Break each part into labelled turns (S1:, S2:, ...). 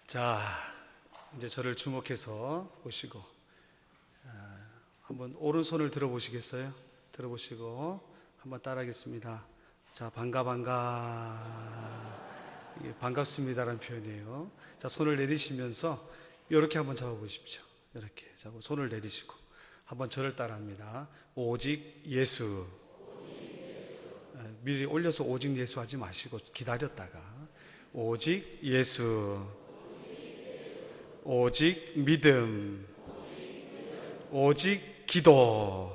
S1: 자, 이제 저를 주목해서 보시고 한번 오른손을 들어보시겠어요? 들어보시고 한번 따라하겠습니다. 자, 반가 이게 반갑습니다라는 표현이에요. 자, 손을 내리시면서 이렇게 한번 잡아보십시오. 이렇게 잡고 손을 내리시고 한번 저를 따라합니다. 오직 예수. 미리 올려서 오직 예수 하지 마시고 기다렸다가 오직 예수, 오직 믿음, 오직 기도.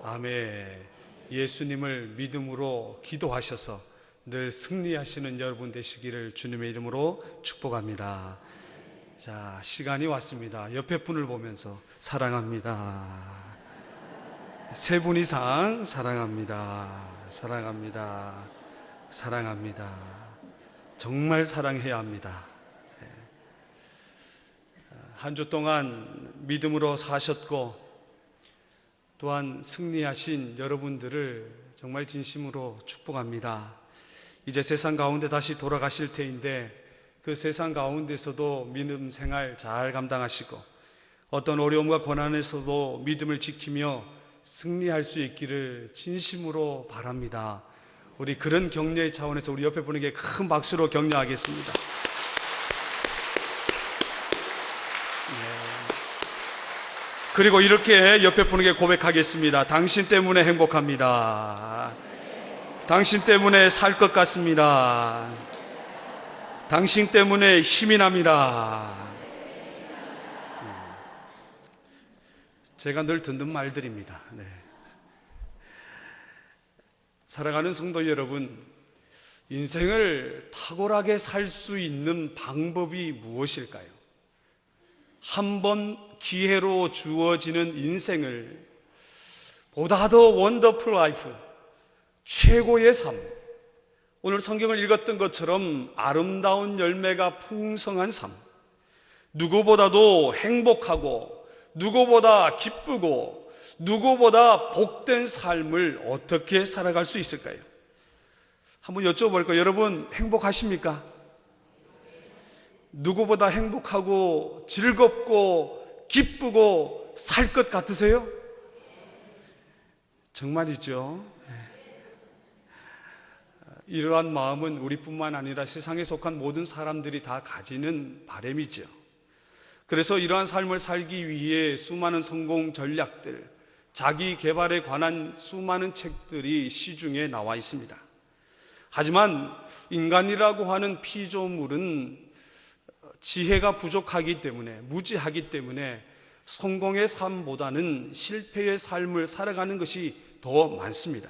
S1: 아멘. 예수님을 믿음으로 기도하셔서 늘 승리하시는 여러분 되시기를 주님의 이름으로 축복합니다. 자, 시간이 왔습니다. 옆에 분을 보면서 사랑합니다. 세 분 이상 사랑합니다. 사랑합니다. 사랑합니다. 정말 사랑해야 합니다. 한 주 동안 믿음으로 사셨고 또한 승리하신 여러분들을 정말 진심으로 축복합니다. 이제 세상 가운데 다시 돌아가실 테인데 그 세상 가운데서도 믿음 생활 잘 감당하시고 어떤 어려움과 고난에서도 믿음을 지키며 승리할 수 있기를 진심으로 바랍니다. 우리 그런 격려의 차원에서 우리 옆에 분에게 큰 박수로 격려하겠습니다. 그리고 이렇게 옆에 분에게 고백하겠습니다. 당신 때문에 행복합니다. 당신 때문에 살 것 같습니다. 당신 때문에 힘이 납니다. 제가 늘 듣는 말들입니다. 사랑하는 성도 여러분, 인생을 탁월하게 살 수 있는 방법이 무엇일까요? 한 번 기회로 주어지는 인생을 보다 더 원더풀 라이프, 최고의 삶, 오늘 성경을 읽었던 것처럼 아름다운 열매가 풍성한 삶, 누구보다도 행복하고 누구보다 기쁘고 누구보다 복된 삶을 어떻게 살아갈 수 있을까요? 한번 여쭤볼까요? 여러분 행복하십니까? 누구보다 행복하고 즐겁고 기쁘고 살 것 같으세요? 정말이죠. 이러한 마음은 우리뿐만 아니라 세상에 속한 모든 사람들이 다 가지는 바람이죠. 그래서 이러한 삶을 살기 위해 수많은 성공 전략들, 자기 개발에 관한 수많은 책들이 시중에 나와 있습니다. 하지만 인간이라고 하는 피조물은 지혜가 부족하기 때문에, 무지하기 때문에 성공의 삶보다는 실패의 삶을 살아가는 것이 더 많습니다.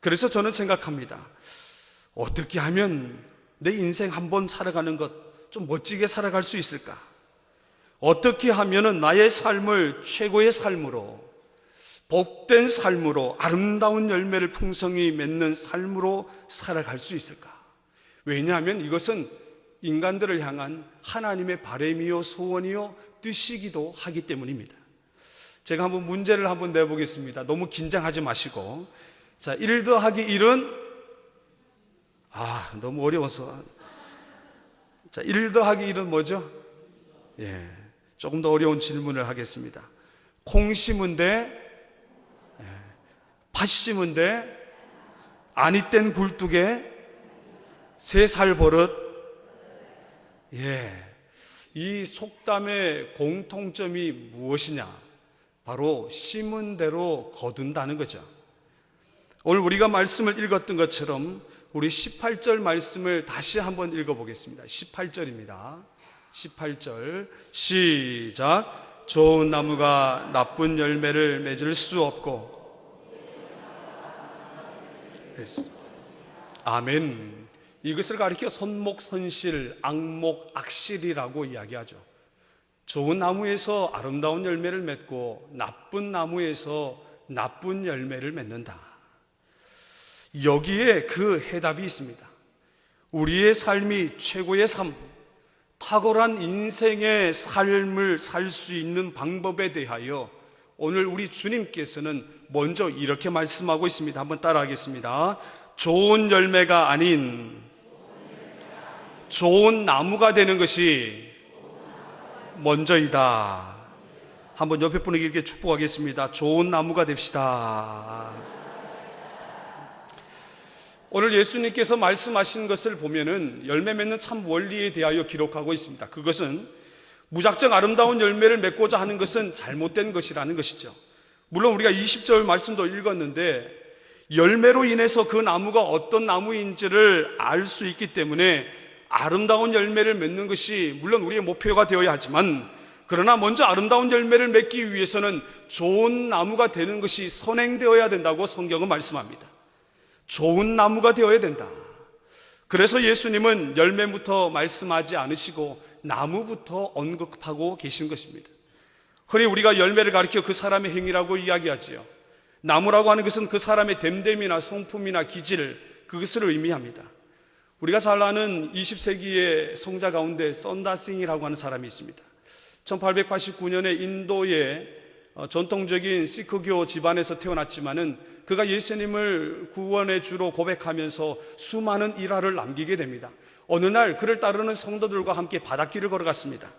S1: 그래서 저는 생각합니다. 어떻게 하면 내 인생 한번 살아가는 것 좀 멋지게 살아갈 수 있을까? 어떻게 하면 나의 삶을 최고의 삶으로, 복된 삶으로, 아름다운 열매를 풍성히 맺는 삶으로 살아갈 수 있을까? 왜냐하면 이것은 인간들을 향한 하나님의 바람이요 소원이요 뜻이기도 하기 때문입니다. 제가 한번 문제를 한번 내보겠습니다. 너무 긴장하지 마시고. 자, 1 더하기 1은 너무 어려워서. 자, 1 더하기 1은 뭐죠? 조금 더 어려운 질문을 하겠습니다. 콩 심은 데, 팥 심은 데, 아니 땐 굴뚝에 3살 버릇. 이 속담의 공통점이 무엇이냐? 바로 심은 대로 거둔다는 거죠. 오늘 우리가 말씀을 읽었던 것처럼 우리 18절 말씀을 다시 한번 읽어보겠습니다. 18절입니다. 18절 시작. 좋은 나무가 나쁜 열매를 맺을 수 없고. 아멘. 이것을 가리켜 선목선실, 악목악실이라고 이야기하죠. 좋은 나무에서 아름다운 열매를 맺고 나쁜 나무에서 나쁜 열매를 맺는다. 여기에 그 해답이 있습니다. 우리의 삶이 최고의 삶, 탁월한 인생의 삶을 살 수 있는 방법에 대하여 오늘 우리 주님께서는 먼저 이렇게 말씀하고 있습니다. 한번 따라하겠습니다. 좋은 열매가 아닌 좋은 나무가 되는 것이 먼저이다. 한번 옆에 분에게 이렇게 축복하겠습니다. 좋은 나무가 됩시다. 오늘 예수님께서 말씀하신 것을 보면은 열매 맺는 참 원리에 대하여 기록하고 있습니다. 그것은 무작정 아름다운 열매를 맺고자 하는 것은 잘못된 것이라는 것이죠. 물론 우리가 20절 말씀도 읽었는데 열매로 인해서 그 나무가 어떤 나무인지를 알 수 있기 때문에 아름다운 열매를 맺는 것이 물론 우리의 목표가 되어야 하지만, 그러나 먼저 아름다운 열매를 맺기 위해서는 좋은 나무가 되는 것이 선행되어야 된다고 성경은 말씀합니다. 좋은 나무가 되어야 된다. 그래서 예수님은 열매부터 말씀하지 않으시고 나무부터 언급하고 계신 것입니다. 흔히 우리가 열매를 가리켜 그 사람의 행위라고 이야기하지요. 나무라고 하는 것은 그 사람의 됨됨이나 성품이나 기질, 그것을 의미합니다. 우리가 잘 아는 20세기의 성자 가운데 선다싱이라고 하는 사람이 있습니다. 1889년에 인도의 전통적인 시크교 집안에서 태어났지만은 그가 예수님을 구원의 주로 고백하면서 수많은 일화를 남기게 됩니다. 어느 날 그를 따르는 성도들과 함께 바닷길을 걸어갔습니다.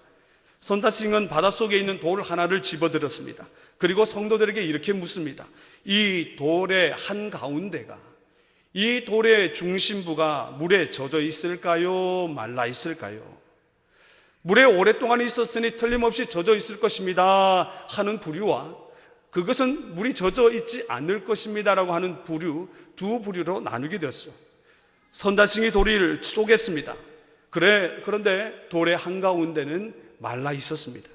S1: 선다싱은 바닷속에 있는 돌 하나를 집어들었습니다. 그리고 성도들에게 이렇게 묻습니다. 이 돌의 한가운데가, 이 돌의 중심부가 물에 젖어 있을까요? 말라 있을까요? 물에 오랫동안 있었으니 틀림없이 젖어 있을 것입니다 하는 부류와 그것은 물이 젖어 있지 않을 것입니다라고 하는 부류, 두 부류로 나누게 되었어요. 선다싱이 돌을 쪼갰습니다. 그런데 돌의 한가운데는 말라 있었습니다.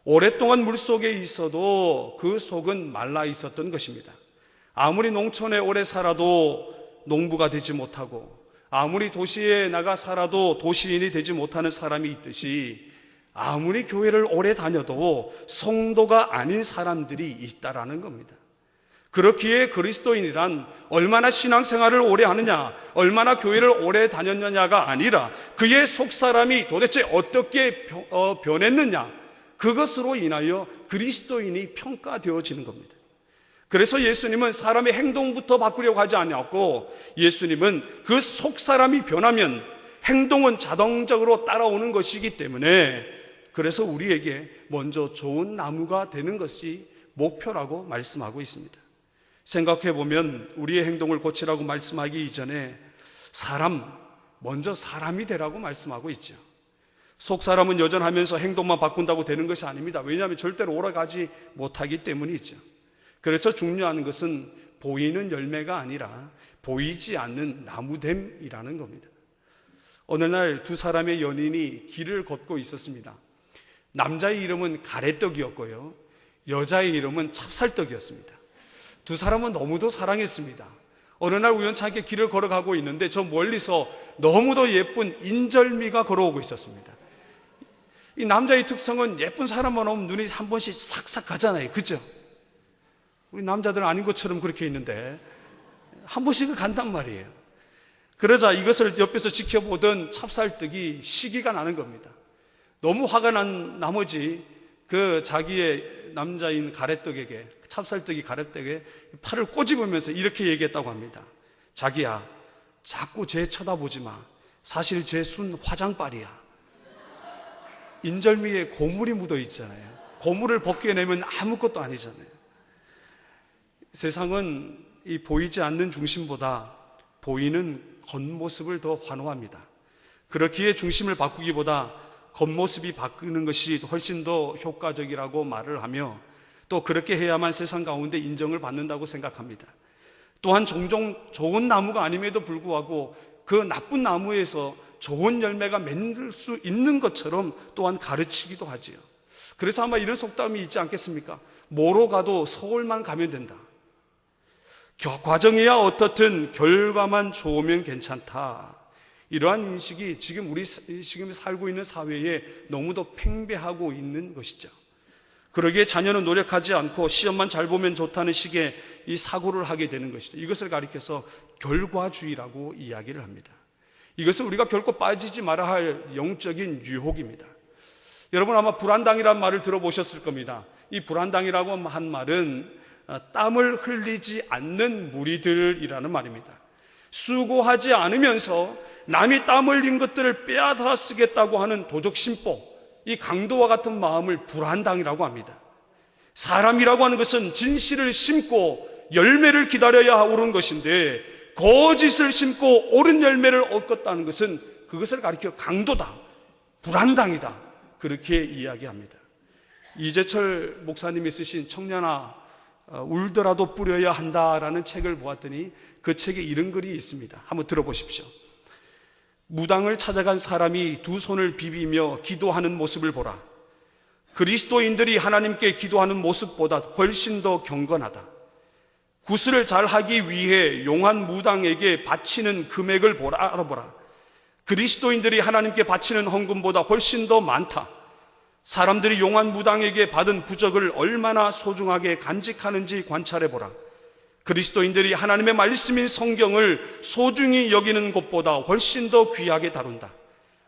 S1: 오랫동안 물속에 있어도 그 속은 말라 있었던 것입니다. 아무리 농촌에 오래 살아도 농부가 되지 못하고 아무리 도시에 나가 살아도 도시인이 되지 못하는 사람이 있듯이 아무리 교회를 오래 다녀도 성도가 아닌 사람들이 있다라는 겁니다. 그렇기에 그리스도인이란 얼마나 신앙생활을 오래 하느냐, 얼마나 교회를 오래 다녔느냐가 아니라 그의 속사람이 도대체 어떻게 변했느냐, 그것으로 인하여 그리스도인이 평가되어지는 겁니다. 그래서 예수님은 사람의 행동부터 바꾸려고 하지 않았고, 예수님은 그 속사람이 변하면 행동은 자동적으로 따라오는 것이기 때문에, 그래서 우리에게 먼저 좋은 나무가 되는 것이 목표라고 말씀하고 있습니다. 생각해보면 우리의 행동을 고치라고 말씀하기 이전에 먼저 사람이 되라고 말씀하고 있죠. 속사람은 여전하면서 행동만 바꾼다고 되는 것이 아닙니다. 왜냐하면 절대로 오래가지 못하기 때문이죠. 그래서 중요한 것은 보이는 열매가 아니라 보이지 않는 나무됨이라는 겁니다. 어느 날 두 사람의 연인이 길을 걷고 있었습니다. 남자의 이름은 가래떡이었고요, 여자의 이름은 찹쌀떡이었습니다. 두 사람은 너무도 사랑했습니다. 어느 날 우연찮게 길을 걸어가고 있는데 저 멀리서 너무도 예쁜 인절미가 걸어오고 있었습니다. 이 남자의 특성은 예쁜 사람만 오면 눈이 한 번씩 싹싹 가잖아요. 그죠? 우리 남자들은 아닌 것처럼 그렇게 있는데 한 번씩은 간단 말이에요. 그러자 이것을 옆에서 지켜보던 찹쌀떡이 시기가 나는 겁니다. 너무 화가 난 나머지 그 자기의 남자인 가래떡에게, 찹쌀떡이 가래떡에 팔을 꼬집으면서 이렇게 얘기했다고 합니다. 자기야, 자꾸 쟤 쳐다보지 마. 사실 쟤 순 화장빨이야. 인절미에 고물이 묻어 있잖아요. 고물을 벗겨내면 아무것도 아니잖아요. 세상은 이 보이지 않는 중심보다 보이는 겉모습을 더 환호합니다. 그렇기에 중심을 바꾸기보다 겉모습이 바꾸는 것이 훨씬 더 효과적이라고 말을 하며, 또 그렇게 해야만 세상 가운데 인정을 받는다고 생각합니다. 또한 종종 좋은 나무가 아님에도 불구하고 그 나쁜 나무에서 좋은 열매가 맺을 수 있는 것처럼 또한 가르치기도 하지요. 그래서 아마 이런 속담이 있지 않겠습니까? 뭐로 가도 서울만 가면 된다. 과정이야 어떻든 결과만 좋으면 괜찮다. 이러한 인식이 지금 지금 살고 있는 사회에 너무도 팽배하고 있는 것이죠. 그러기에 자녀는 노력하지 않고 시험만 잘 보면 좋다는 식의 이 사고를 하게 되는 것이죠. 이것을 가리켜서 결과주의라고 이야기를 합니다. 이것은 우리가 결코 빠지지 말아야 할 영적인 유혹입니다. 여러분 아마 불안당이라는 말을 들어보셨을 겁니다. 이 불안당이라고 한 말은 땀을 흘리지 않는 무리들이라는 말입니다. 수고하지 않으면서 남이 땀 흘린 것들을 빼앗아 쓰겠다고 하는 도적심보, 이 강도와 같은 마음을 불안당이라고 합니다. 사람이라고 하는 것은 진실을 심고 열매를 기다려야 오른 것인데, 거짓을 심고 옳은 열매를 얻겠다는 것은 그것을 가리켜 강도다, 불안당이다, 그렇게 이야기합니다. 이재철 목사님이 쓰신 청년아 울더라도 뿌려야 한다라는 책을 보았더니 그 책에 이런 글이 있습니다. 한번 들어보십시오. 무당을 찾아간 사람이 두 손을 비비며 기도하는 모습을 보라. 그리스도인들이 하나님께 기도하는 모습보다 훨씬 더 경건하다. 구슬을 잘 하기 위해 용한 무당에게 바치는 금액을 알아보라. 그리스도인들이 하나님께 바치는 헌금보다 훨씬 더 많다. 사람들이 용한 무당에게 받은 부적을 얼마나 소중하게 간직하는지 관찰해보라. 그리스도인들이 하나님의 말씀인 성경을 소중히 여기는 것보다 훨씬 더 귀하게 다룬다.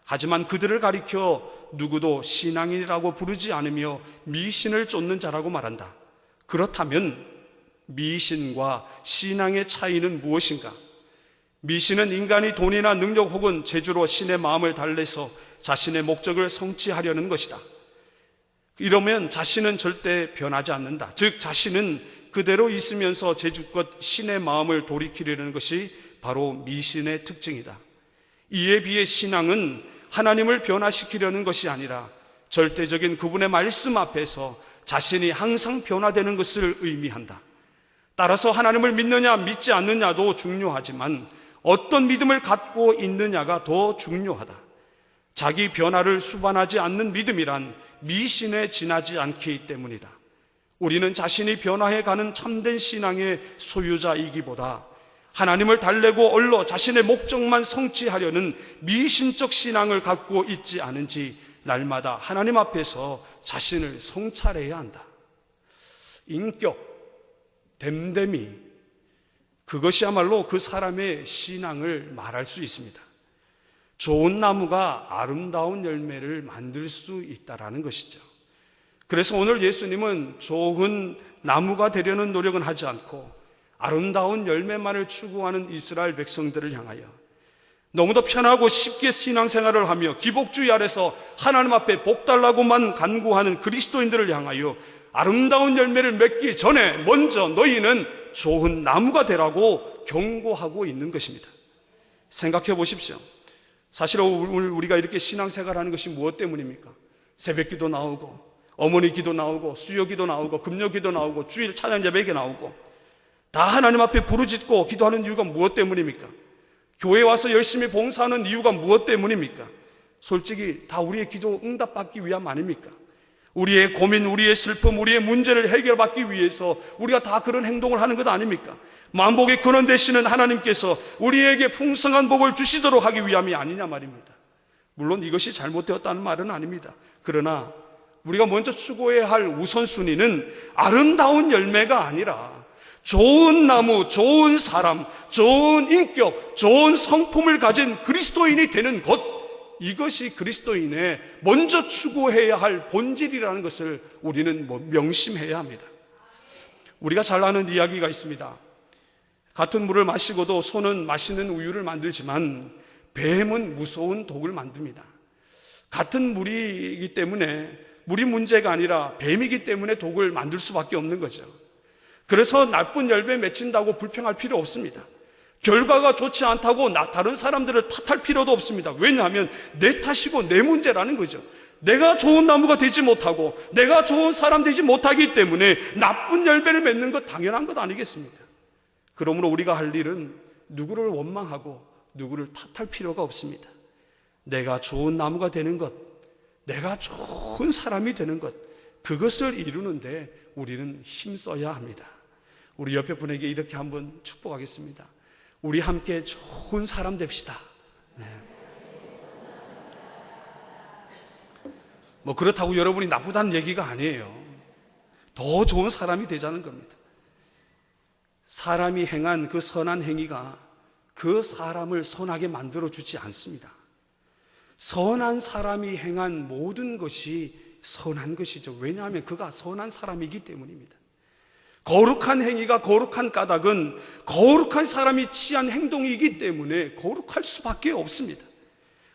S1: 하지만 그들을 가리켜 누구도 신앙인이라고 부르지 않으며 미신을 쫓는 자라고 말한다. 그렇다면 미신과 신앙의 차이는 무엇인가? 미신은 인간이 돈이나 능력 혹은 재주로 신의 마음을 달래서 자신의 목적을 성취하려는 것이다. 이러면 자신은 절대 변하지 않는다. 즉 자신은 그대로 있으면서 제주껏 신의 마음을 돌이키려는 것이 바로 미신의 특징이다. 이에 비해 신앙은 하나님을 변화시키려는 것이 아니라 절대적인 그분의 말씀 앞에서 자신이 항상 변화되는 것을 의미한다. 따라서 하나님을 믿느냐 믿지 않느냐도 중요하지만 어떤 믿음을 갖고 있느냐가 더 중요하다. 자기 변화를 수반하지 않는 믿음이란 미신에 지나지 않기 때문이다. 우리는 자신이 변화해가는 참된 신앙의 소유자이기보다 하나님을 달래고 얼러 자신의 목적만 성취하려는 미신적 신앙을 갖고 있지 않은지 날마다 하나님 앞에서 자신을 성찰해야 한다. 인격, 됨됨이, 그것이야말로 그 사람의 신앙을 말할 수 있습니다. 좋은 나무가 아름다운 열매를 만들 수 있다라는 것이죠. 그래서 오늘 예수님은 좋은 나무가 되려는 노력은 하지 않고 아름다운 열매만을 추구하는 이스라엘 백성들을 향하여 너무도 편하고 쉽게 신앙생활을 하며 기복주의 아래서 하나님 앞에 복달라고만 간구하는 그리스도인들을 향하여 아름다운 열매를 맺기 전에 먼저 너희는 좋은 나무가 되라고 경고하고 있는 것입니다. 생각해 보십시오. 사실 우리가 이렇게 신앙생활하는 것이 무엇 때문입니까? 새벽기도 나오고 어머니 기도 나오고 수요기도 나오고 금요기도 나오고 주일 찬양 예배가 나오고 다 하나님 앞에 부르짖고 기도하는 이유가 무엇 때문입니까? 교회 와서 열심히 봉사하는 이유가 무엇 때문입니까? 솔직히 다 우리의 기도 응답받기 위함 아닙니까? 우리의 고민, 우리의 슬픔, 우리의 문제를 해결받기 위해서 우리가 다 그런 행동을 하는 것 아닙니까? 만복의 근원 되시는 하나님께서 우리에게 풍성한 복을 주시도록 하기 위함이 아니냐 말입니다. 물론 이것이 잘못되었다는 말은 아닙니다. 그러나 우리가 먼저 추구해야 할 우선순위는 아름다운 열매가 아니라 좋은 나무, 좋은 사람, 좋은 인격, 좋은 성품을 가진 그리스도인이 되는 것, 이것이 그리스도인의 먼저 추구해야 할 본질이라는 것을 우리는 명심해야 합니다. 우리가 잘 아는 이야기가 있습니다. 같은 물을 마시고도 소는 맛있는 우유를 만들지만 뱀은 무서운 독을 만듭니다. 같은 물이기 때문에 물이 문제가 아니라 뱀이기 때문에 독을 만들 수밖에 없는 거죠. 그래서 나쁜 열매 맺힌다고 불평할 필요 없습니다. 결과가 좋지 않다고 다른 사람들을 탓할 필요도 없습니다. 왜냐하면 내 탓이고 내 문제라는 거죠. 내가 좋은 나무가 되지 못하고 내가 좋은 사람 되지 못하기 때문에 나쁜 열매를 맺는 것 당연한 것 아니겠습니까? 그러므로 우리가 할 일은 누구를 원망하고 누구를 탓할 필요가 없습니다. 내가 좋은 나무가 되는 것, 내가 좋은 사람이 되는 것, 그것을 이루는데 우리는 힘써야 합니다. 우리 옆에 분에게 이렇게 한번 축복하겠습니다. 우리 함께 좋은 사람 됩시다. 네. 뭐 그렇다고 여러분이 나쁘다는 얘기가 아니에요. 더 좋은 사람이 되자는 겁니다. 사람이 행한 그 선한 행위가 그 사람을 선하게 만들어주지 않습니다. 선한 사람이 행한 모든 것이 선한 것이죠. 왜냐하면 그가 선한 사람이기 때문입니다. 거룩한 행위가, 거룩한 까닭은 거룩한 사람이 취한 행동이기 때문에 거룩할 수밖에 없습니다.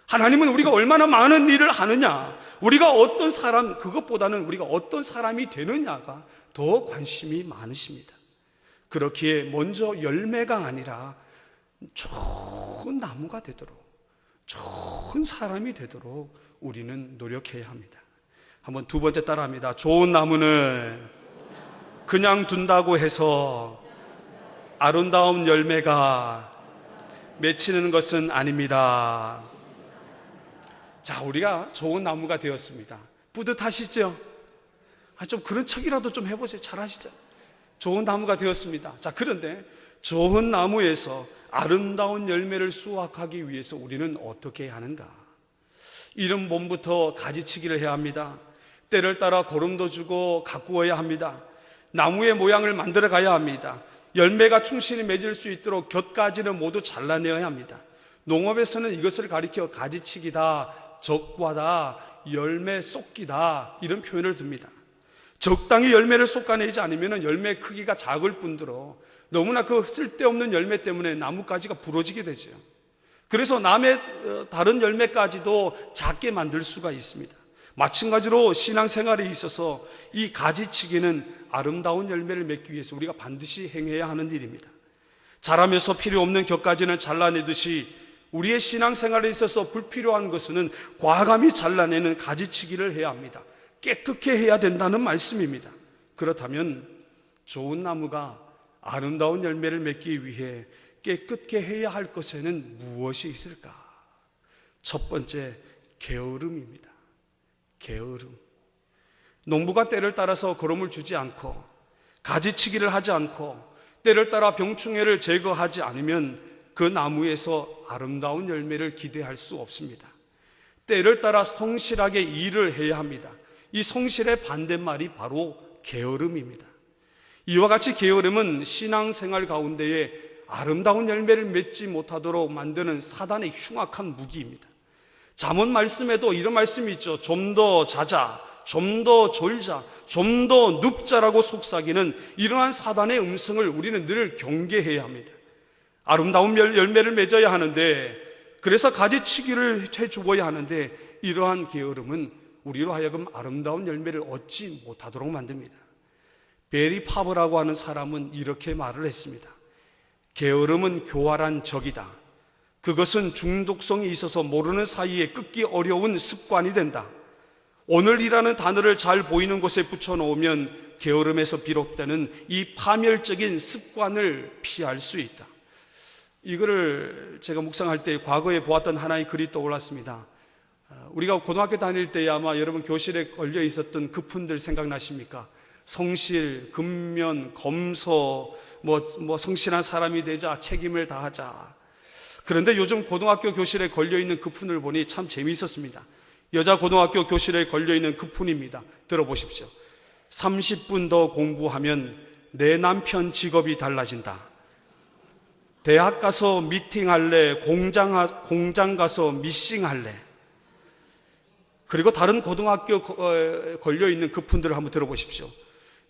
S1: 하나님은 우리가 얼마나 많은 일을 하느냐, 우리가 어떤 사람, 그것보다는 우리가 어떤 사람이 되느냐가 더 관심이 많으십니다. 그렇기에 먼저 열매가 아니라 좋은 나무가 되도록, 좋은 사람이 되도록 우리는 노력해야 합니다. 한번 두 번째 따라합니다. 좋은 나무는 그냥 둔다고 해서 아름다운 열매가 맺히는 것은 아닙니다. 자, 우리가 좋은 나무가 되었습니다. 뿌듯하시죠? 좀 그런 척이라도 좀 해보세요. 잘하시죠? 좋은 나무가 되었습니다. 자, 그런데 좋은 나무에서 아름다운 열매를 수확하기 위해서 우리는 어떻게 해야 하는가? 이른 봄부터 가지치기를 해야 합니다. 때를 따라 거름도 주고 가꾸어야 합니다. 나무의 모양을 만들어 가야 합니다. 열매가 충실히 맺을 수 있도록 곁가지는 모두 잘라내어야 합니다. 농업에서는 이것을 가리켜 가지치기다, 적과다, 열매 쏟기다, 이런 표현을 듭니다. 적당히 열매를 쏟아내지 않으면 열매 크기가 작을 뿐더러 너무나 그 쓸데없는 열매 때문에 나뭇가지가 부러지게 되죠. 그래서 남의 다른 열매까지도 작게 만들 수가 있습니다. 마찬가지로 신앙생활에 있어서 이 가지치기는 아름다운 열매를 맺기 위해서 우리가 반드시 행해야 하는 일입니다. 자라면서 필요 없는 곁가지는 잘라내듯이 우리의 신앙생활에 있어서 불필요한 것은 과감히 잘라내는 가지치기를 해야 합니다. 깨끗게 해야 된다는 말씀입니다. 그렇다면 좋은 나무가 아름다운 열매를 맺기 위해 깨끗게 해야 할 것에는 무엇이 있을까? 첫 번째, 게으름입니다. 게으름. 농부가 때를 따라서 거름을 주지 않고 가지치기를 하지 않고 때를 따라 병충해를 제거하지 않으면 그 나무에서 아름다운 열매를 기대할 수 없습니다. 때를 따라 성실하게 일을 해야 합니다. 이 성실의 반대말이 바로 게으름입니다. 이와 같이 게으름은 신앙생활 가운데에 아름다운 열매를 맺지 못하도록 만드는 사단의 흉악한 무기입니다. 잠언 말씀에도 이런 말씀이 있죠. 좀 더 자자, 좀 더 졸자, 좀 더 눕자라고 속삭이는 이러한 사단의 음성을 우리는 늘 경계해야 합니다. 아름다운 열매를 맺어야 하는데, 그래서 가지치기를 해주어야 하는데, 이러한 게으름은 우리로 하여금 아름다운 열매를 얻지 못하도록 만듭니다. 베리 파버라고 하는 사람은 이렇게 말을 했습니다. 게으름은 교활한 적이다. 그것은 중독성이 있어서 모르는 사이에 끊기 어려운 습관이 된다. 오늘이라는 단어를 잘 보이는 곳에 붙여놓으면 게으름에서 비롯되는 이 파멸적인 습관을 피할 수 있다. 이거를 제가 묵상할 때 과거에 보았던 하나의 글이 떠올랐습니다. 우리가 고등학교 다닐 때 아마 여러분 교실에 걸려 있었던 그 푼들 생각나십니까? 성실, 근면, 검소, 성실한 사람이 되자, 책임을 다하자. 그런데 요즘 고등학교 교실에 걸려있는 그 푼을 보니 참 재미있었습니다. 여자 고등학교 교실에 걸려있는 그 푼입니다. 들어보십시오. 30분 더 공부하면 내 남편 직업이 달라진다. 대학 가서 미팅할래, 공장 가서 미싱할래. 그리고 다른 고등학교 걸려있는 그 푼들을 한번 들어보십시오.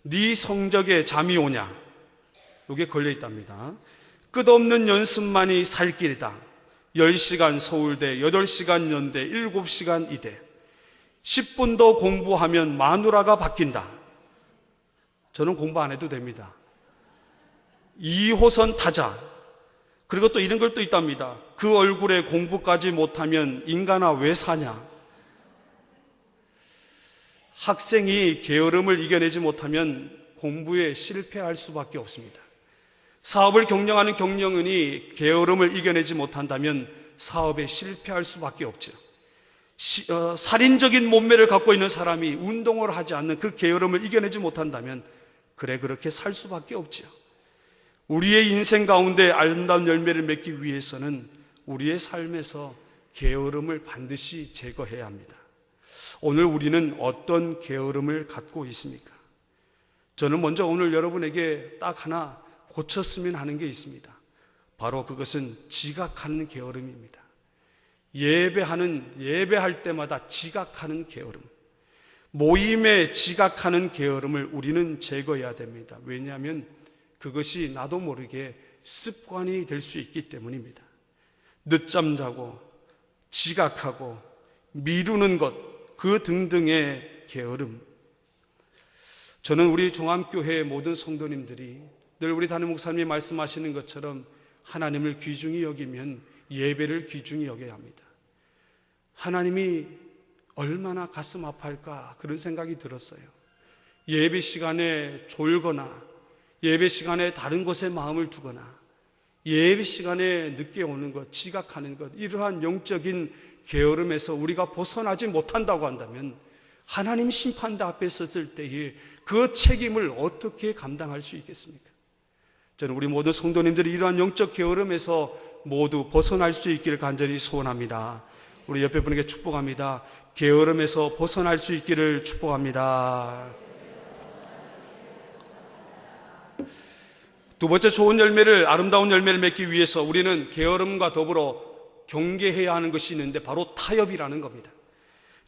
S1: 네 성적에 잠이 오냐? 이게 걸려있답니다. 끝없는 연습만이 살 길이다. 10시간 서울대, 8시간 연대, 7시간 이대. 10분 더 공부하면 마누라가 바뀐다. 저는 공부 안 해도 됩니다. 2호선 타자. 그리고 또 이런 걸 또 있답니다. 그 얼굴에 공부까지 못하면 인간아 왜 사냐? 학생이 게으름을 이겨내지 못하면 공부에 실패할 수밖에 없습니다. 사업을 경영하는 경영인이 게으름을 이겨내지 못한다면 사업에 실패할 수밖에 없죠. 살인적인 몸매를 갖고 있는 사람이 운동을 하지 않는 그 게으름을 이겨내지 못한다면 그렇게 살 수밖에 없죠. 우리의 인생 가운데 아름다운 열매를 맺기 위해서는 우리의 삶에서 게으름을 반드시 제거해야 합니다. 오늘 우리는 어떤 게으름을 갖고 있습니까? 저는 먼저 오늘 여러분에게 딱 하나 고쳤으면 하는 게 있습니다. 바로 그것은 지각하는 게으름입니다. 예배할 때마다 지각하는 게으름. 모임에 지각하는 게으름을 우리는 제거해야 됩니다. 왜냐하면 그것이 나도 모르게 습관이 될 수 있기 때문입니다. 늦잠 자고 지각하고 미루는 것, 그 등등의 게으름. 저는 우리 종합교회의 모든 성도님들이 늘 우리 담임 목사님이 말씀하시는 것처럼 하나님을 귀중히 여기면 예배를 귀중히 여겨야 합니다. 하나님이 얼마나 가슴 아파할까 그런 생각이 들었어요. 예배 시간에 졸거나 예배 시간에 다른 곳에 마음을 두거나 예배 시간에 늦게 오는 것, 지각하는 것, 이러한 영적인 게으름에서 우리가 벗어나지 못한다고 한다면 하나님 심판대 앞에 섰을 때에 그 책임을 어떻게 감당할 수 있겠습니까? 저는 우리 모든 성도님들이 이러한 영적 게으름에서 모두 벗어날 수 있기를 간절히 소원합니다. 우리 옆에 분에게 축복합니다. 게으름에서 벗어날 수 있기를 축복합니다. 두 번째, 좋은 열매를, 아름다운 열매를 맺기 위해서 우리는 게으름과 더불어 경계해야 하는 것이 있는데 바로 타협이라는 겁니다.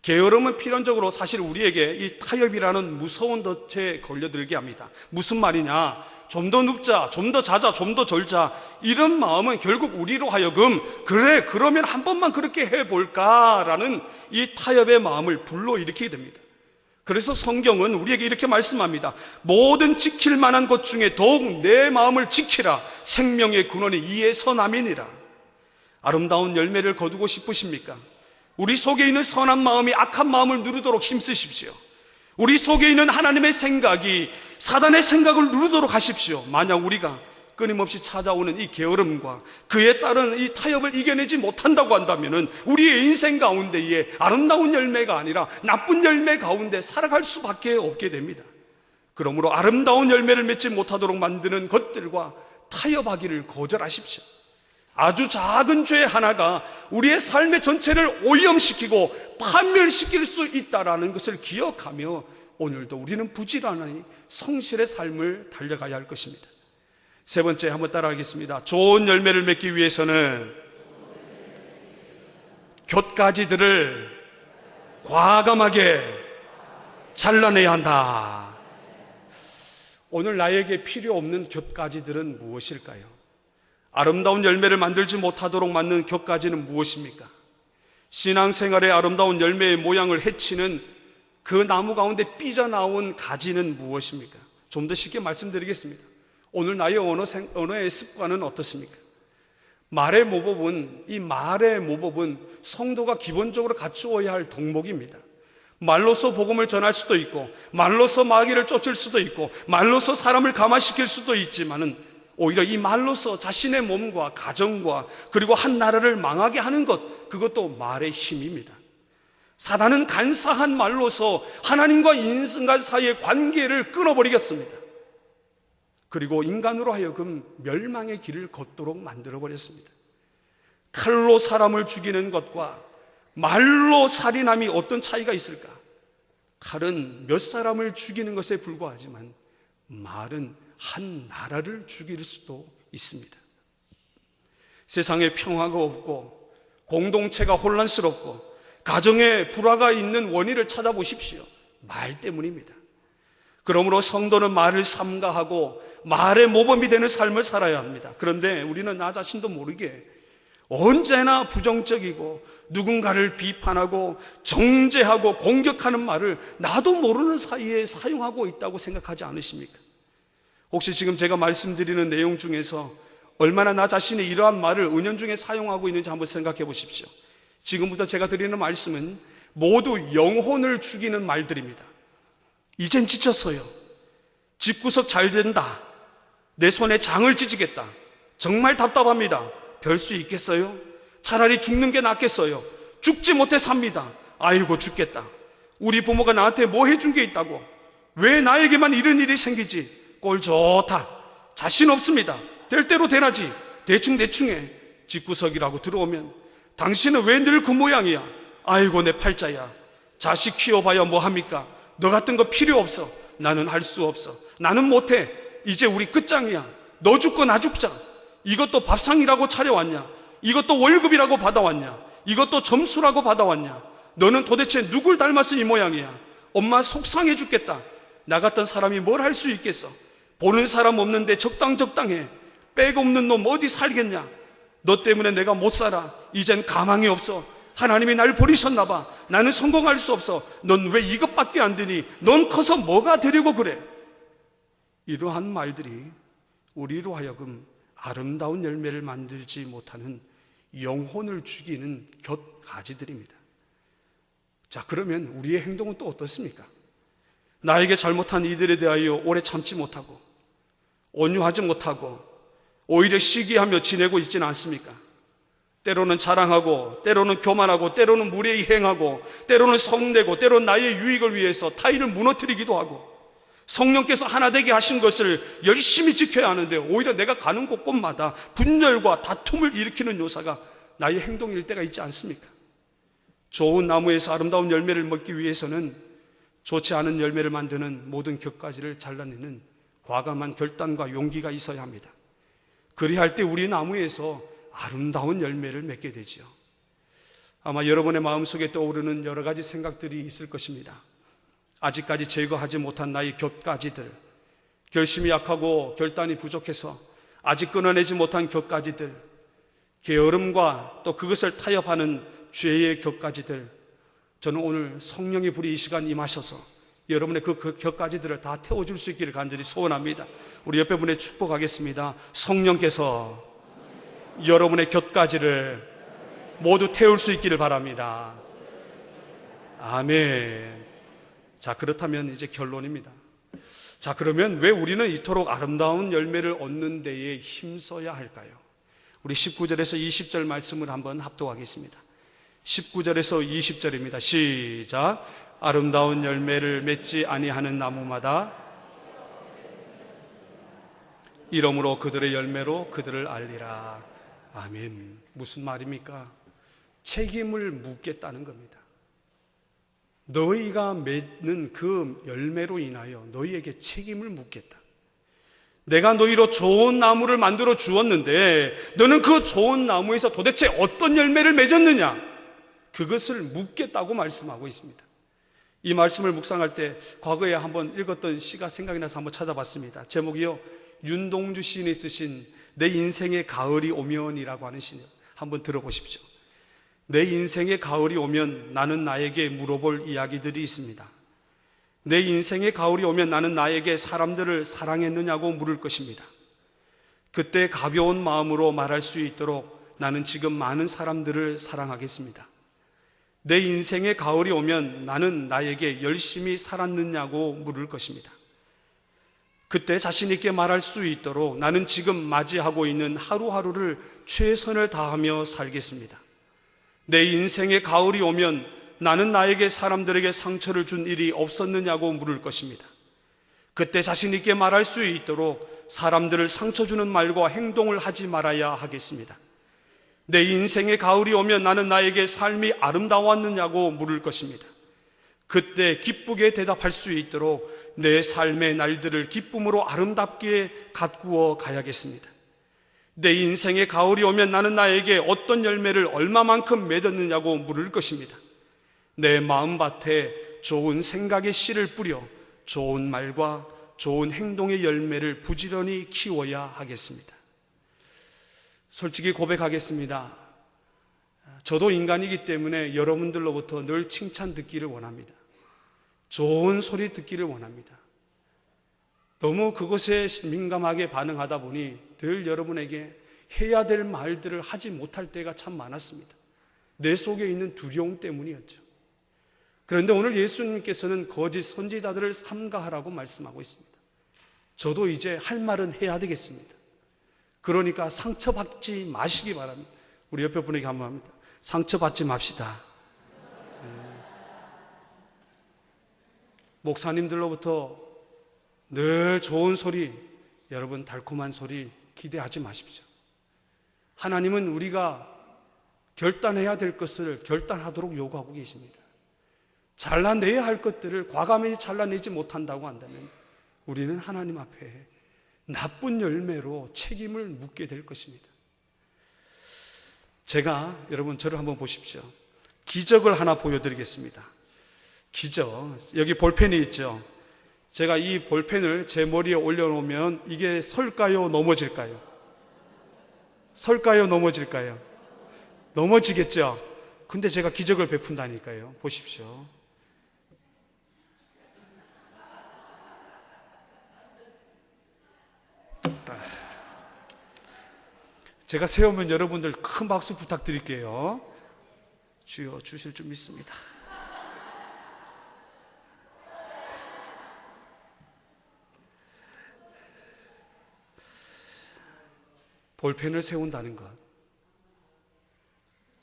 S1: 게으름은 필연적으로 사실 우리에게 이 타협이라는 무서운 덫에 걸려들게 합니다. 무슨 말이냐? 좀 더 눕자, 좀 더 자자, 좀 더 졸자, 이런 마음은 결국 우리로 하여금 그래, 그러면 한 번만 그렇게 해볼까라는 이 타협의 마음을 불러일으키게 됩니다. 그래서 성경은 우리에게 이렇게 말씀합니다. 모든 지킬 만한 것 중에 더욱 내 마음을 지키라. 생명의 근원이 이에서 남이니라. 아름다운 열매를 거두고 싶으십니까? 우리 속에 있는 선한 마음이 악한 마음을 누르도록 힘쓰십시오. 우리 속에 있는 하나님의 생각이 사단의 생각을 누르도록 하십시오. 만약 우리가 끊임없이 찾아오는 이 게으름과 그에 따른 이 타협을 이겨내지 못한다고 한다면 우리의 인생 가운데에 아름다운 열매가 아니라 나쁜 열매 가운데 살아갈 수밖에 없게 됩니다. 그러므로 아름다운 열매를 맺지 못하도록 만드는 것들과 타협하기를 거절하십시오. 아주 작은 죄 하나가 우리의 삶의 전체를 오염시키고 파멸시킬 수 있다는 것을 기억하며 오늘도 우리는 부지런히 성실의 삶을 달려가야 할 것입니다. 세 번째, 한번 따라하겠습니다. 좋은 열매를 맺기 위해서는 곁가지들을 과감하게 잘라내야 한다. 오늘 나에게 필요 없는 곁가지들은 무엇일까요? 아름다운 열매를 만들지 못하도록 만든 곁가지는 무엇입니까? 신앙생활의 아름다운 열매의 모양을 해치는 그 나무 가운데 삐져나온 가지는 무엇입니까? 좀 더 쉽게 말씀드리겠습니다. 오늘 나의 언어의 습관은 어떻습니까? 말의 모법은, 이 말의 모법은 성도가 기본적으로 갖추어야 할 덕목입니다. 말로서 복음을 전할 수도 있고, 말로서 마귀를 쫓을 수도 있고, 말로서 사람을 감화시킬 수도 있지만은 오히려 이 말로서 자신의 몸과 가정과 그리고 한 나라를 망하게 하는 것, 그것도 말의 힘입니다. 사단은 간사한 말로서 하나님과 인간 사이의 관계를 끊어버리겠습니다. 그리고 인간으로 하여금 멸망의 길을 걷도록 만들어버렸습니다. 칼로 사람을 죽이는 것과 말로 살인함이 어떤 차이가 있을까? 칼은 몇 사람을 죽이는 것에 불과하지만 말은 한 나라를 죽일 수도 있습니다. 세상에 평화가 없고 공동체가 혼란스럽고 가정에 불화가 있는 원인을 찾아보십시오. 말 때문입니다. 그러므로 성도는 말을 삼가하고 말의 모범이 되는 삶을 살아야 합니다. 그런데 우리는 나 자신도 모르게 언제나 부정적이고 누군가를 비판하고 정죄하고 공격하는 말을 나도 모르는 사이에 사용하고 있다고 생각하지 않으십니까? 혹시 지금 제가 말씀드리는 내용 중에서 얼마나 나 자신이 이러한 말을 은연중에 사용하고 있는지 한번 생각해 보십시오. 지금부터 제가 드리는 말씀은 모두 영혼을 죽이는 말들입니다. 이젠 지쳤어요. 집구석 잘 된다. 내 손에 장을 찢겠다. 정말 답답합니다. 별 수 있겠어요? 차라리 죽는 게 낫겠어요. 죽지 못해 삽니다. 아이고 죽겠다. 우리 부모가 나한테 뭐 해준 게 있다고? 왜 나에게만 이런 일이 생기지? 꼴 좋다. 자신 없습니다. 될 대로 되나지. 대충해. 집구석이라고 들어오면 당신은 왜 늘 그 모양이야? 아이고 내 팔자야. 자식 키워봐야 뭐합니까? 너 같은 거 필요 없어. 나는 할 수 없어. 나는 못해. 이제 우리 끝장이야. 너 죽고 나 죽자. 이것도 밥상이라고 차려왔냐? 이것도 월급이라고 받아왔냐? 이것도 점수라고 받아왔냐? 너는 도대체 누굴 닮아서 이 모양이야? 엄마 속상해 죽겠다. 나 같은 사람이 뭘 할 수 있겠어? 보는 사람 없는데 적당해. 백 없는 놈 어디 살겠냐? 너 때문에 내가 못 살아. 이젠 가망이 없어. 하나님이 날 버리셨나 봐. 나는 성공할 수 없어. 넌 왜 이것밖에 안 되니? 넌 커서 뭐가 되려고 그래? 이러한 말들이 우리로 하여금 아름다운 열매를 만들지 못하는 영혼을 죽이는 곁가지들입니다. 자, 그러면 우리의 행동은 또 어떻습니까? 나에게 잘못한 이들에 대하여 오래 참지 못하고 온유하지 못하고 오히려 시기하며 지내고 있지는 않습니까? 때로는 자랑하고, 때로는 교만하고, 때로는 무례히 행하고, 때로는 성내고, 때로는 나의 유익을 위해서 타인을 무너뜨리기도 하고, 성령께서 하나 되게 하신 것을 열심히 지켜야 하는데 오히려 내가 가는 곳곳마다 분열과 다툼을 일으키는 요소가 나의 행동일 때가 있지 않습니까? 좋은 나무에서 아름다운 열매를 먹기 위해서는 좋지 않은 열매를 만드는 모든 곁가지를 잘라내는 과감한 결단과 용기가 있어야 합니다. 그리할 때 우리 나무에서 아름다운 열매를 맺게 되지요. 아마 여러분의 마음속에 떠오르는 여러 가지 생각들이 있을 것입니다. 아직까지 제거하지 못한 나의 곁가지들, 결심이 약하고 결단이 부족해서 아직 끊어내지 못한 곁가지들, 게으름과 또 그것을 타협하는 죄의 곁가지들, 저는 오늘 성령의 불이 이 시간 임하셔서 여러분의 그 곁가지들을 다 태워줄 수 있기를 간절히 소원합니다. 우리 옆에 분에 축복하겠습니다. 성령께서 여러분의 곁가지를 모두 태울 수 있기를 바랍니다. 아멘. 자, 그렇다면 이제 결론입니다. 자, 그러면 왜 우리는 이토록 아름다운 열매를 얻는 데에 힘써야 할까요? 우리 19절에서 20절 말씀을 한번 합독하겠습니다. 19절에서 20절입니다. 시작. 아름다운 열매를 맺지 아니하는 나무마다 이러므로 그들의 열매로 그들을 알리라. 아멘. 무슨 말입니까? 책임을 묻겠다는 겁니다. 너희가 맺는 그 열매로 인하여 너희에게 책임을 묻겠다. 내가 너희로 좋은 나무를 만들어 주었는데 너는 그 좋은 나무에서 도대체 어떤 열매를 맺었느냐? 그것을 묻겠다고 말씀하고 있습니다. 이 말씀을 묵상할 때 과거에 한번 읽었던 시가 생각이 나서 한번 찾아봤습니다. 제목이요, 윤동주 시인이 쓰신 내 인생의 가을이 오면이라고 하는 시를 한번 들어보십시오. 내 인생의 가을이 오면 나는 나에게 물어볼 이야기들이 있습니다. 내 인생의 가을이 오면 나는 나에게 사람들을 사랑했느냐고 물을 것입니다. 그때 가벼운 마음으로 말할 수 있도록 나는 지금 많은 사람들을 사랑하겠습니다. 내 인생의 가을이 오면 나는 나에게 열심히 살았느냐고 물을 것입니다. 그때 자신 있게 말할 수 있도록 나는 지금 맞이하고 있는 하루하루를 최선을 다하며 살겠습니다. 내 인생의 가을이 오면 나는 나에게 사람들에게 상처를 준 일이 없었느냐고 물을 것입니다. 그때 자신 있게 말할 수 있도록 사람들을 상처 주는 말과 행동을 하지 말아야 하겠습니다. 내 인생의 가을이 오면 나는 나에게 삶이 아름다웠느냐고 물을 것입니다. 그때 기쁘게 대답할 수 있도록 내 삶의 날들을 기쁨으로 아름답게 가꾸어 가야겠습니다. 내 인생의 가을이 오면 나는 나에게 어떤 열매를 얼마만큼 맺었느냐고 물을 것입니다. 내 마음밭에 좋은 생각의 씨를 뿌려 좋은 말과 좋은 행동의 열매를 부지런히 키워야 하겠습니다. 솔직히 고백하겠습니다. 저도 인간이기 때문에 여러분들로부터 늘 칭찬 듣기를 원합니다. 좋은 소리 듣기를 원합니다. 너무 그것에 민감하게 반응하다 보니 늘 여러분에게 해야 될 말들을 하지 못할 때가 참 많았습니다. 내 속에 있는 두려움 때문이었죠. 그런데 오늘 예수님께서는 거짓 선지자들을 삼가하라고 말씀하고 있습니다. 저도 이제 할 말은 해야 되겠습니다. 그러니까 상처받지 마시기 바랍니다. 우리 옆에 분에게 한번 합니다. 상처받지 맙시다. 목사님들로부터 늘 좋은 소리, 여러분 달콤한 소리 기대하지 마십시오. 하나님은 우리가 결단해야 될 것을 결단하도록 요구하고 계십니다. 잘라내야 할 것들을 과감히 잘라내지 못한다고 한다면 우리는 하나님 앞에 나쁜 열매로 책임을 묻게 될 것입니다. 제가 여러분 저를 한번 보십시오. 기적을 하나 보여드리겠습니다. 기죠. 여기 볼펜이 있죠. 제가 이 볼펜을 제 머리에 올려놓으면 이게 설까요? 넘어질까요? 설까요? 넘어질까요? 넘어지겠죠. 근데 제가 기적을 베푼다니까요. 보십시오. 제가 세우면 여러분들 큰 박수 부탁드릴게요. 주여 주실 줄 믿습니다. 볼펜을 세운다는 것,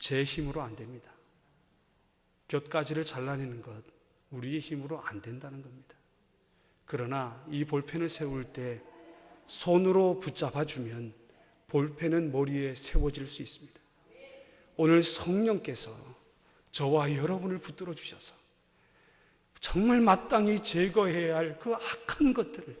S1: 제 힘으로 안 됩니다. 곁가지를 잘라내는 것, 우리의 힘으로 안 된다는 겁니다. 그러나 이 볼펜을 세울 때 손으로 붙잡아주면 볼펜은 머리에 세워질 수 있습니다. 오늘 성령께서 저와 여러분을 붙들어 주셔서 정말 마땅히 제거해야 할 그 악한 것들을,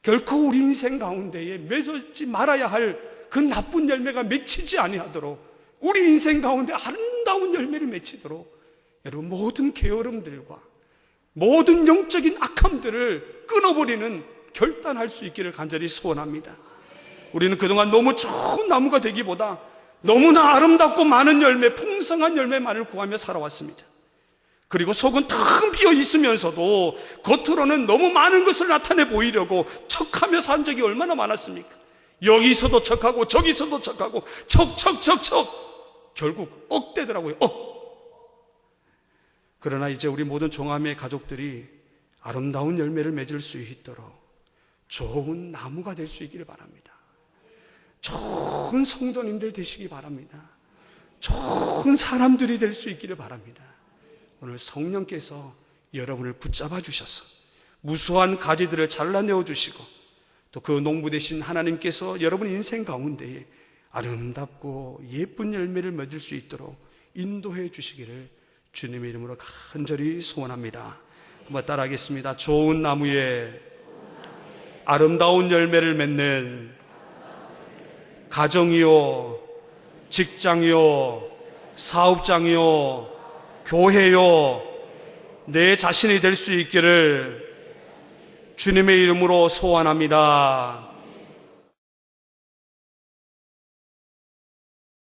S1: 결코 우리 인생 가운데에 맺지 말아야 할 그 나쁜 열매가 맺히지 아니하도록, 우리 인생 가운데 아름다운 열매를 맺히도록 여러분 모든 게으름들과 모든 영적인 악함들을 끊어버리는 결단할 수 있기를 간절히 소원합니다. 우리는 그동안 너무 좋은 나무가 되기보다 너무나 아름답고 많은 열매, 풍성한 열매만을 구하며 살아왔습니다. 그리고 속은 텅 비어 있으면서도 겉으로는 너무 많은 것을 나타내 보이려고 척하며 산 적이 얼마나 많았습니까? 여기서도 척하고 저기서도 척하고 척 결국 억대더라고요. 그러나 이제 우리 모든 종암의 가족들이 아름다운 열매를 맺을 수 있도록 좋은 나무가 될 수 있기를 바랍니다. 좋은 성도님들 되시기 바랍니다. 좋은 사람들이 될 수 있기를 바랍니다. 오늘 성령께서 여러분을 붙잡아 주셔서 무수한 가지들을 잘라내어 주시고, 또 그 농부 되신 하나님께서 여러분 인생 가운데에 아름답고 예쁜 열매를 맺을 수 있도록 인도해 주시기를 주님의 이름으로 간절히 소원합니다. 한번 따라하겠습니다. 좋은 나무에 아름다운 열매를 맺는 가정이요, 직장이요, 사업장이요, 교회요, 내 자신이 될 수 있기를 주님의 이름으로 소원합니다.